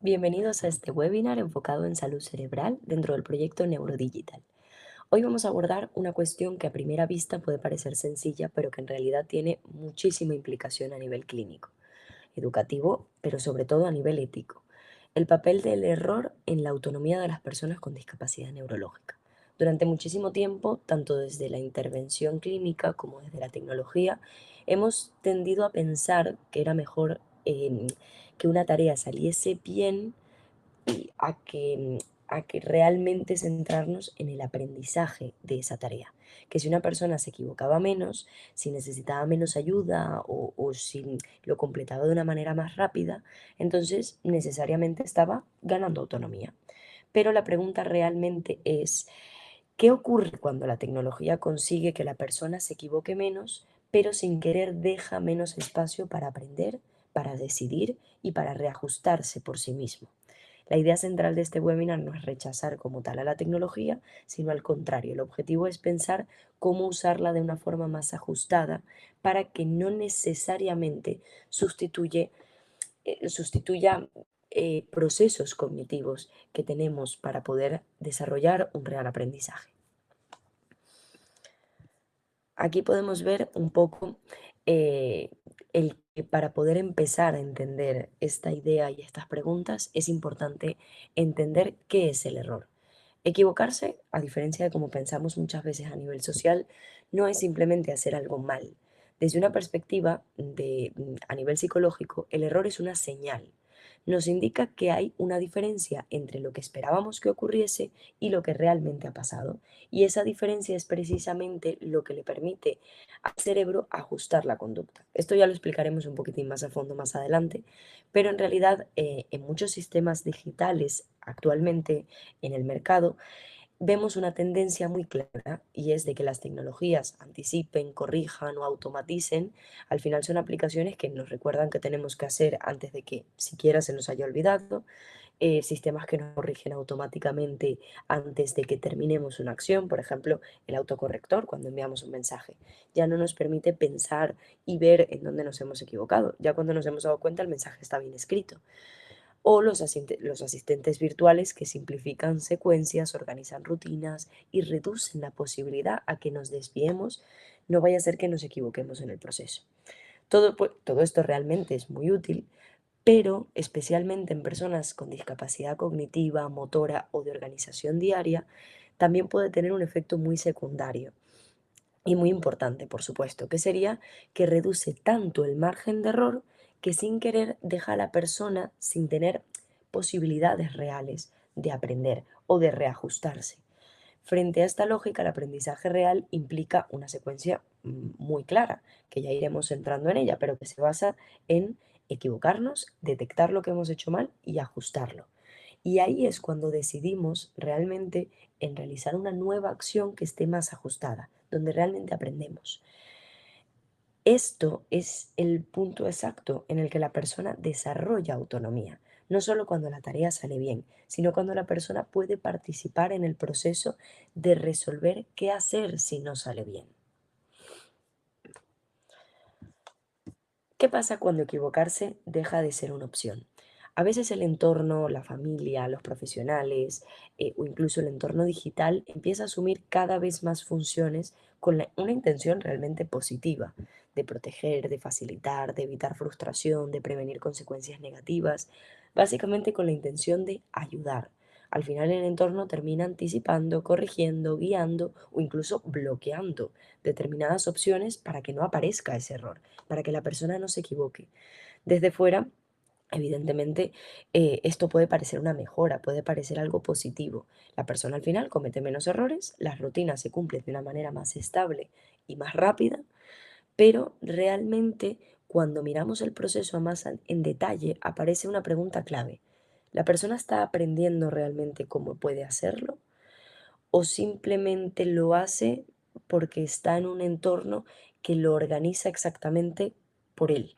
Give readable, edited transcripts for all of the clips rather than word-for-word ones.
Bienvenidos a este webinar enfocado en salud cerebral dentro del proyecto Neurodigital. Hoy vamos a abordar una cuestión que a primera vista puede parecer sencilla, pero que en realidad tiene muchísima implicación a nivel clínico, educativo, pero sobre todo a nivel ético. El papel del error en la autonomía de las personas con discapacidad neurológica. Durante muchísimo tiempo, tanto desde la intervención clínica como desde la tecnología, hemos tendido a pensar que era mejor que una tarea saliese bien y a que realmente centrarnos en el aprendizaje de esa tarea. Que si una persona se equivocaba menos, si necesitaba menos ayuda o si lo completaba de una manera más rápida, entonces necesariamente estaba ganando autonomía. Pero la pregunta realmente es, ¿qué ocurre cuando la tecnología consigue que la persona se equivoque menos, pero sin querer deja menos espacio para aprender, para decidir y para reajustarse por sí mismo? La idea central de este webinar no es rechazar como tal a la tecnología, sino al contrario. El objetivo es pensar cómo usarla de una forma más ajustada para que no necesariamente sustituya procesos cognitivos que tenemos para poder desarrollar un real aprendizaje. Aquí podemos ver un poco eh, el que para poder empezar a entender esta idea y estas preguntas es importante entender qué es el error. Equivocarse, a diferencia de como pensamos muchas veces a nivel social, no es simplemente hacer algo mal. Desde una perspectiva a nivel psicológico, el error es una señal. Nos indica que hay una diferencia entre lo que esperábamos que ocurriese y lo que realmente ha pasado. Y esa diferencia es precisamente lo que le permite al cerebro ajustar la conducta. Esto ya lo explicaremos un poquitín más a fondo más adelante, pero en realidad en muchos sistemas digitales actualmente en el mercado vemos una tendencia muy clara y es de que las tecnologías anticipen, corrijan o automaticen. Al final son aplicaciones que nos recuerdan que tenemos que hacer antes de que siquiera se nos haya olvidado, sistemas que nos corrigen automáticamente antes de que terminemos una acción, por ejemplo, el autocorrector cuando enviamos un mensaje. Ya no nos permite pensar y ver en dónde nos hemos equivocado. Ya cuando nos hemos dado cuenta el mensaje está bien escrito. O los asistentes virtuales que simplifican secuencias, organizan rutinas y reducen la posibilidad a que nos desviemos, no vaya a ser que nos equivoquemos en el proceso. Todo esto realmente es muy útil, pero especialmente en personas con discapacidad cognitiva, motora o de organización diaria, también puede tener un efecto muy secundario y muy importante, por supuesto, que sería que reduce tanto el margen de error que sin querer deja a la persona sin tener posibilidades reales de aprender o de reajustarse. Frente a esta lógica, el aprendizaje real implica una secuencia muy clara, que ya iremos entrando en ella, pero que se basa en equivocarnos, detectar lo que hemos hecho mal y ajustarlo. Y ahí es cuando decidimos realmente en realizar una nueva acción que esté más ajustada, donde realmente aprendemos. Esto es el punto exacto en el que la persona desarrolla autonomía, no solo cuando la tarea sale bien, sino cuando la persona puede participar en el proceso de resolver qué hacer si no sale bien. ¿Qué pasa cuando equivocarse deja de ser una opción? A veces el entorno, la familia, los profesionales o incluso el entorno digital empieza a asumir cada vez más funciones con una intención realmente positiva, de proteger, de facilitar, de evitar frustración, de prevenir consecuencias negativas, básicamente con la intención de ayudar. Al final el entorno termina anticipando, corrigiendo, guiando o incluso bloqueando determinadas opciones para que no aparezca ese error, para que la persona no se equivoque. Desde fuera, evidentemente, esto puede parecer una mejora, puede parecer algo positivo. La persona al final comete menos errores, las rutinas se cumplen de una manera más estable y más rápida, pero realmente cuando miramos el proceso más en detalle, aparece una pregunta clave. ¿La persona está aprendiendo realmente cómo puede hacerlo? ¿O simplemente lo hace porque está en un entorno que lo organiza exactamente por él?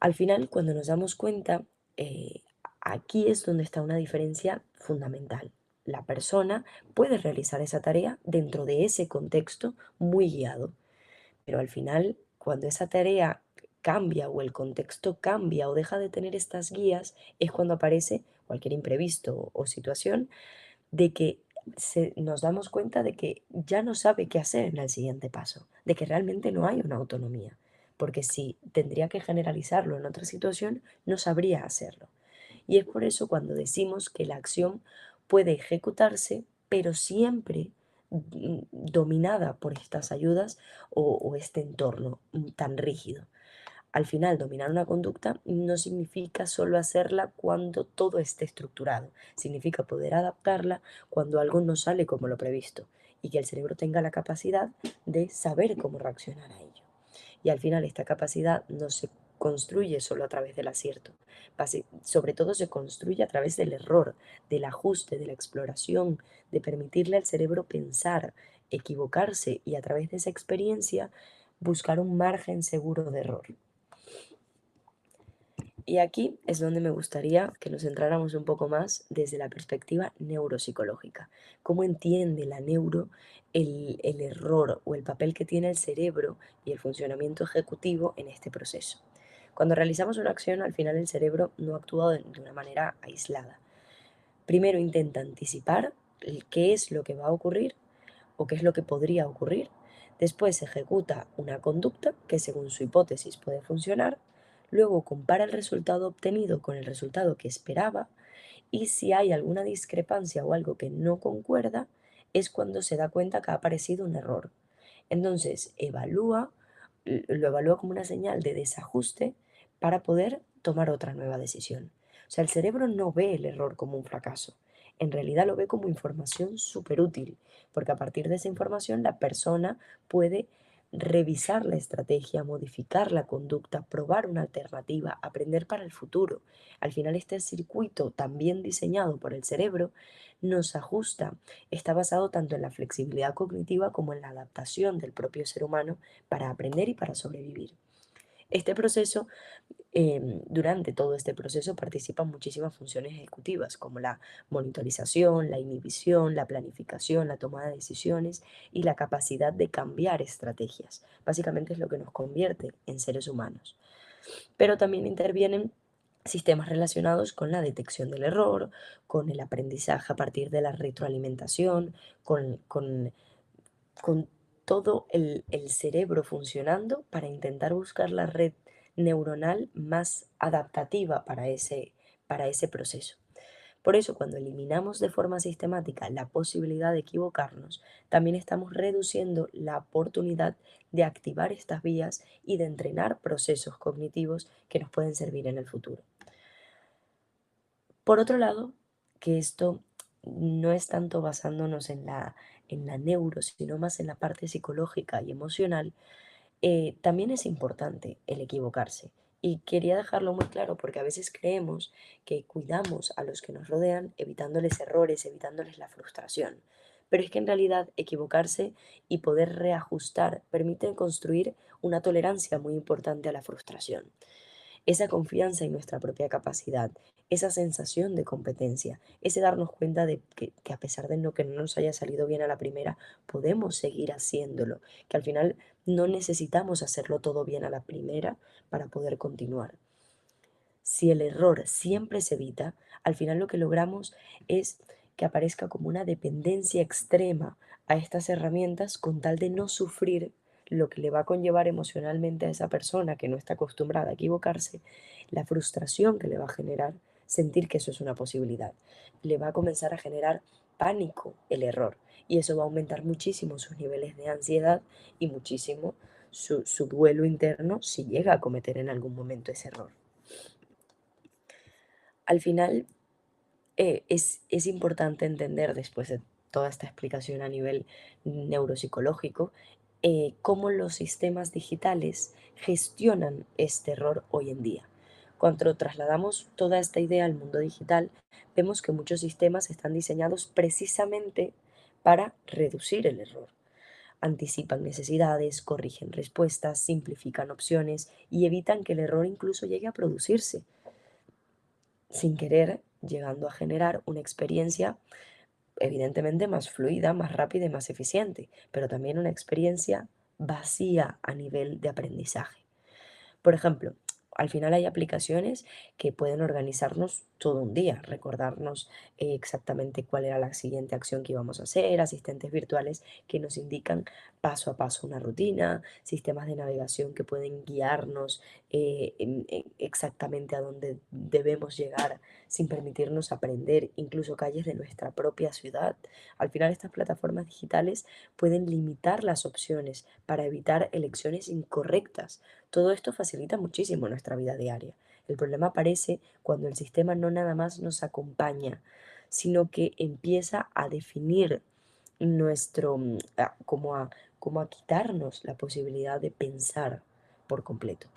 Al final, cuando nos damos cuenta, aquí es donde está una diferencia fundamental. La persona puede realizar esa tarea dentro de ese contexto muy guiado, pero al final, cuando esa tarea cambia o el contexto cambia o deja de tener estas guías, es cuando aparece cualquier imprevisto o situación de que nos damos cuenta de que ya no sabe qué hacer en el siguiente paso, de que realmente no hay una autonomía, porque si tendría que generalizarlo en otra situación, no sabría hacerlo. Y es por eso cuando decimos que la acción puede ejecutarse, pero siempre dominada por estas ayudas o este entorno tan rígido. Al final, dominar una conducta no significa solo hacerla cuando todo esté estructurado, significa poder adaptarla cuando algo no sale como lo previsto y que el cerebro tenga la capacidad de saber cómo reaccionar a ello. Y al final esta capacidad no se construye solo a través del acierto, sobre todo se construye a través del error, del ajuste, de la exploración, de permitirle al cerebro pensar, equivocarse y a través de esa experiencia buscar un margen seguro de error. Y aquí es donde me gustaría que nos centráramos un poco más desde la perspectiva neuropsicológica. ¿Cómo entiende la neuro el error o el papel que tiene el cerebro y el funcionamiento ejecutivo en este proceso? Cuando realizamos una acción, al final el cerebro no actúa de una manera aislada. Primero intenta anticipar qué es lo que va a ocurrir o qué es lo que podría ocurrir. Después ejecuta una conducta que según su hipótesis puede funcionar. Luego compara el resultado obtenido con el resultado que esperaba y si hay alguna discrepancia o algo que no concuerda, es cuando se da cuenta que ha aparecido un error. Entonces lo evalúa como una señal de desajuste para poder tomar otra nueva decisión. O sea, el cerebro no ve el error como un fracaso, en realidad lo ve como información súper útil, porque a partir de esa información la persona puede revisar la estrategia, modificar la conducta, probar una alternativa, aprender para el futuro. Al final este circuito tan bien diseñado por el cerebro nos ajusta, está basado tanto en la flexibilidad cognitiva como en la adaptación del propio ser humano para aprender y para sobrevivir. Este proceso durante todo este proceso participan muchísimas funciones ejecutivas como la monitorización, la inhibición, la planificación, la toma de decisiones y la capacidad de cambiar estrategias. Básicamente es lo que nos convierte en seres humanos. Pero también intervienen sistemas relacionados con la detección del error, con el aprendizaje a partir de la retroalimentación, con todo el cerebro funcionando para intentar buscar la red neuronal más adaptativa para ese proceso. Por eso, cuando eliminamos de forma sistemática la posibilidad de equivocarnos, también estamos reduciendo la oportunidad de activar estas vías y de entrenar procesos cognitivos que nos pueden servir en el futuro. Por otro lado, que esto no es tanto basándonos en la neuro, sino más en la parte psicológica y emocional, también es importante el equivocarse. Y quería dejarlo muy claro porque a veces creemos que cuidamos a los que nos rodean evitándoles errores, evitándoles la frustración. Pero es que en realidad equivocarse y poder reajustar permite construir una tolerancia muy importante a la frustración. Esa confianza en nuestra propia capacidad, esa sensación de competencia, ese darnos cuenta de que a pesar de que no nos haya salido bien a la primera, podemos seguir haciéndolo, que al final no necesitamos hacerlo todo bien a la primera para poder continuar. Si el error siempre se evita, al final lo que logramos es que aparezca como una dependencia extrema a estas herramientas con tal de no sufrir lo que le va a conllevar emocionalmente a esa persona que no está acostumbrada a equivocarse, la frustración que le va a generar sentir que eso es una posibilidad. Le va a comenzar a generar pánico el error y eso va a aumentar muchísimo sus niveles de ansiedad y muchísimo su duelo interno si llega a cometer en algún momento ese error. Al final, es importante entender, después de toda esta explicación a nivel neuropsicológico, cómo los sistemas digitales gestionan este error hoy en día. Cuando trasladamos toda esta idea al mundo digital, vemos que muchos sistemas están diseñados precisamente para reducir el error. Anticipan necesidades, corrigen respuestas, simplifican opciones y evitan que el error incluso llegue a producirse sin querer, llegando a generar una experiencia evidentemente más fluida, más rápida y más eficiente, pero también una experiencia vacía a nivel de aprendizaje. Por ejemplo, al final hay aplicaciones que pueden organizarnos todo un día, recordarnos exactamente cuál era la siguiente acción que íbamos a hacer, asistentes virtuales que nos indican paso a paso una rutina, sistemas de navegación que pueden guiarnos exactamente a dónde debemos llegar sin permitirnos aprender, incluso calles de nuestra propia ciudad. Al final estas plataformas digitales pueden limitar las opciones para evitar elecciones incorrectas. Todo esto facilita muchísimo nuestra vida diaria. El problema aparece cuando el sistema no nada más nos acompaña, sino que empieza a definir nuestro, como a quitarnos la posibilidad de pensar por completo.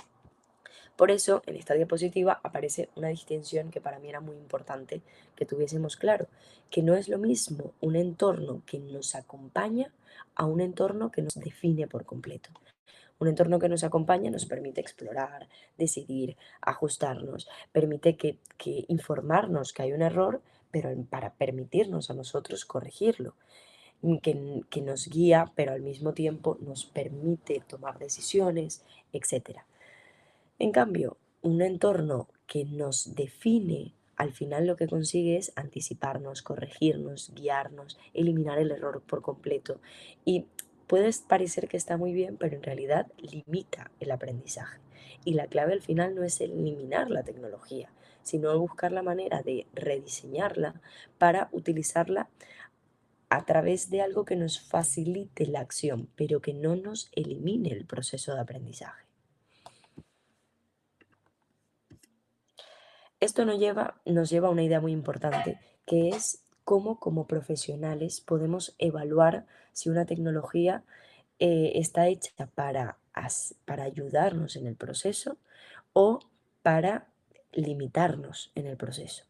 Por eso, en esta diapositiva aparece una distinción que para mí era muy importante que tuviésemos claro, que no es lo mismo un entorno que nos acompaña a un entorno que nos define por completo. Un entorno que nos acompaña nos permite explorar, decidir, ajustarnos, permite que informarnos que hay un error, pero para permitirnos a nosotros corregirlo, que nos guía, pero al mismo tiempo nos permite tomar decisiones, etcétera. En cambio, un entorno que nos define, al final lo que consigue es anticiparnos, corregirnos, guiarnos, eliminar el error por completo. Y puede parecer que está muy bien, pero en realidad limita el aprendizaje. Y la clave al final no es eliminar la tecnología, sino buscar la manera de rediseñarla para utilizarla a través de algo que nos facilite la acción, pero que no nos elimine el proceso de aprendizaje. Esto nos lleva a una idea muy importante, que es cómo como profesionales podemos evaluar si una tecnología está hecha para ayudarnos en el proceso o para limitarnos en el proceso.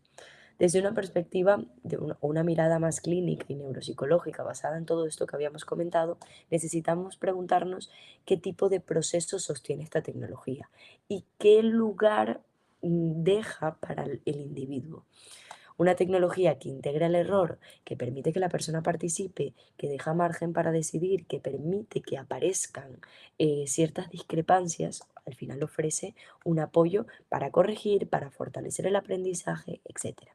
Desde una perspectiva de una mirada más clínica y neuropsicológica basada en todo esto que habíamos comentado, necesitamos preguntarnos qué tipo de proceso sostiene esta tecnología y qué lugar deja para el individuo. Una tecnología que integra el error, que permite que la persona participe, que deja margen para decidir, que permite que aparezcan ciertas discrepancias, al final ofrece un apoyo para corregir, para fortalecer el aprendizaje, etcétera.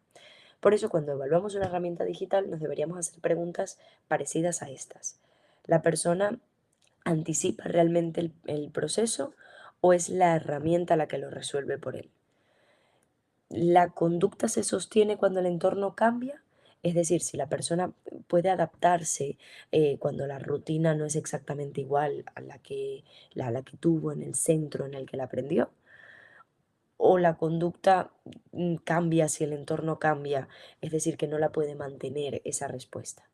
Por eso, cuando evaluamos una herramienta digital, nos deberíamos hacer preguntas parecidas a estas. ¿La persona anticipa realmente el proceso o es la herramienta la que lo resuelve por él? ¿La conducta se sostiene cuando el entorno cambia? Es decir, si la persona puede adaptarse cuando la rutina no es exactamente igual a la que tuvo en el centro en el que la aprendió, o la conducta cambia si el entorno cambia, es decir, que no la puede mantener esa respuesta.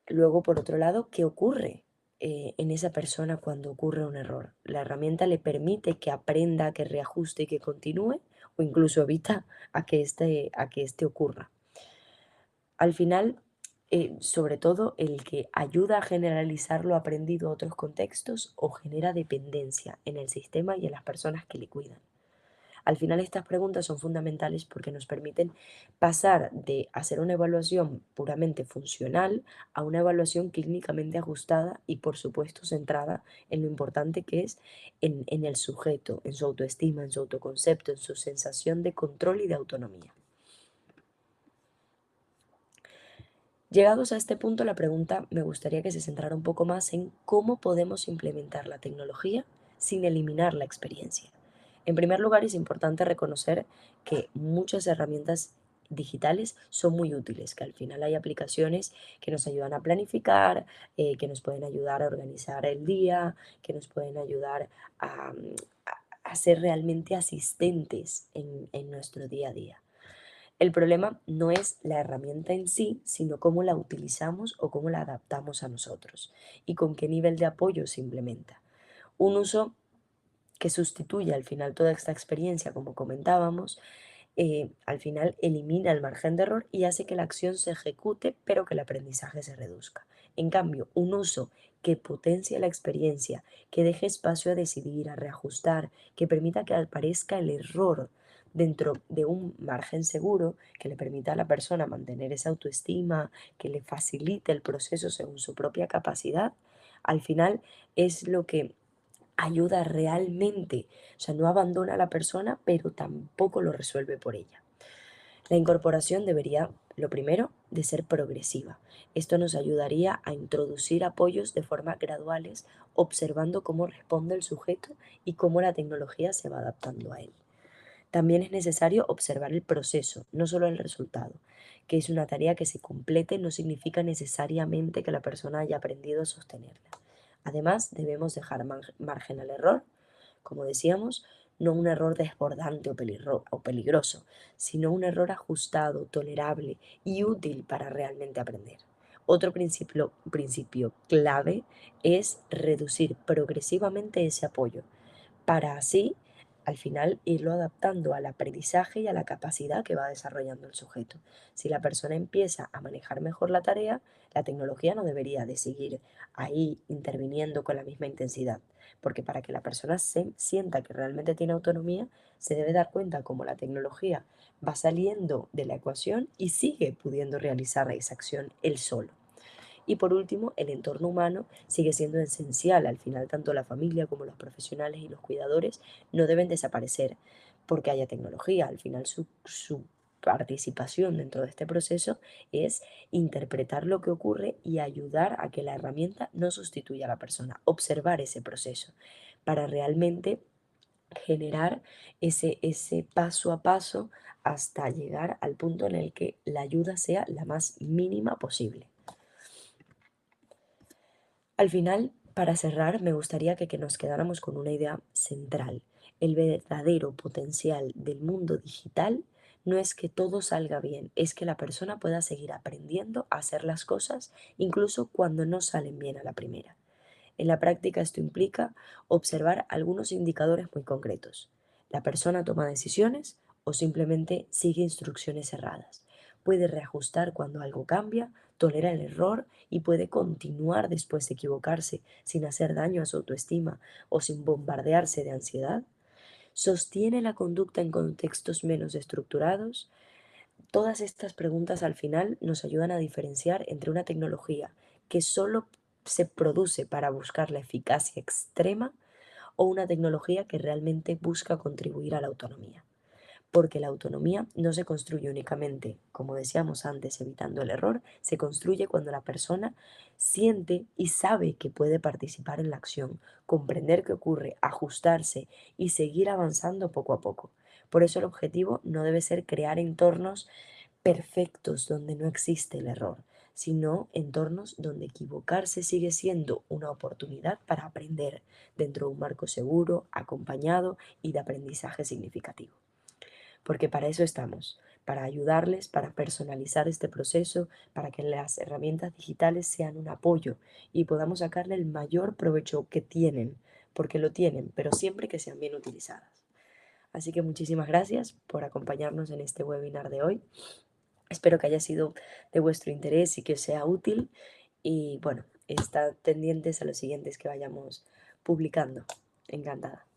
Luego, por otro lado, ¿qué ocurre en esa persona cuando ocurre un error? ¿La herramienta le permite que aprenda, que reajuste y que continúe? ¿O incluso evita a que este ocurra? Al final, sobre todo, el que ayuda a generalizar lo aprendido a otros contextos o genera dependencia en el sistema y en las personas que le cuidan. Al final estas preguntas son fundamentales porque nos permiten pasar de hacer una evaluación puramente funcional a una evaluación clínicamente ajustada y por supuesto centrada en lo importante que es en el sujeto, en su autoestima, en su autoconcepto, en su sensación de control y de autonomía. Llegados a este punto, la pregunta me gustaría que se centrara un poco más en cómo podemos implementar la tecnología sin eliminar la experiencia. En primer lugar, es importante reconocer que muchas herramientas digitales son muy útiles, que al final hay aplicaciones que nos ayudan a planificar, que nos pueden ayudar a organizar el día, que nos pueden ayudar a ser realmente asistentes en nuestro día a día. El problema no es la herramienta en sí, sino cómo la utilizamos o cómo la adaptamos a nosotros y con qué nivel de apoyo se implementa. Un uso que sustituye al final toda esta experiencia, como comentábamos, al final elimina el margen de error y hace que la acción se ejecute, pero que el aprendizaje se reduzca. En cambio, un uso que potencie la experiencia, que deje espacio a decidir, a reajustar, que permita que aparezca el error dentro de un margen seguro, que le permita a la persona mantener esa autoestima, que le facilite el proceso según su propia capacidad, al final es lo que ayuda realmente, o sea, no abandona a la persona, pero tampoco lo resuelve por ella. La incorporación debería, lo primero, de ser progresiva. Esto nos ayudaría a introducir apoyos de forma graduales, observando cómo responde el sujeto y cómo la tecnología se va adaptando a él. También es necesario observar el proceso, no solo el resultado. Que es una tarea que se complete no significa necesariamente que la persona haya aprendido a sostenerla. Además, debemos dejar margen al error, como decíamos, no un error desbordante o peligroso, sino un error ajustado, tolerable y útil para realmente aprender. Otro principio clave es reducir progresivamente ese apoyo, para así, al final, irlo adaptando al aprendizaje y a la capacidad que va desarrollando el sujeto. Si la persona empieza a manejar mejor la tarea, la tecnología no debería de seguir ahí interviniendo con la misma intensidad, porque para que la persona se sienta que realmente tiene autonomía, se debe dar cuenta cómo la tecnología va saliendo de la ecuación y sigue pudiendo realizar esa acción él solo. Y por último, el entorno humano sigue siendo esencial. Al final, tanto la familia como los profesionales y los cuidadores no deben desaparecer porque haya tecnología. Al final, su participación dentro de este proceso es interpretar lo que ocurre y ayudar a que la herramienta no sustituya a la persona. Observar ese proceso para realmente generar ese paso a paso hasta llegar al punto en el que la ayuda sea la más mínima posible. Al final, para cerrar, me gustaría que nos quedáramos con una idea central. El verdadero potencial del mundo digital no es que todo salga bien, es que la persona pueda seguir aprendiendo a hacer las cosas incluso cuando no salen bien a la primera. En la práctica esto implica observar algunos indicadores muy concretos. La persona toma decisiones o simplemente sigue instrucciones erradas. Puede reajustar cuando algo cambia, tolera el error y puede continuar después de equivocarse sin hacer daño a su autoestima o sin bombardearse de ansiedad. Sostiene la conducta en contextos menos estructurados. Todas estas preguntas al final nos ayudan a diferenciar entre una tecnología que solo se produce para buscar la eficacia extrema o una tecnología que realmente busca contribuir a la autonomía. Porque la autonomía no se construye únicamente, como decíamos antes, evitando el error, se construye cuando la persona siente y sabe que puede participar en la acción, comprender qué ocurre, ajustarse y seguir avanzando poco a poco. Por eso el objetivo no debe ser crear entornos perfectos donde no existe el error, sino entornos donde equivocarse sigue siendo una oportunidad para aprender dentro de un marco seguro, acompañado y de aprendizaje significativo. Porque para eso estamos, para ayudarles, para personalizar este proceso, para que las herramientas digitales sean un apoyo y podamos sacarle el mayor provecho que tienen, porque lo tienen, pero siempre que sean bien utilizadas. Así que muchísimas gracias por acompañarnos en este webinar de hoy. Espero que haya sido de vuestro interés y que os sea útil. Y bueno, estad pendientes a los siguientes que vayamos publicando. Encantada.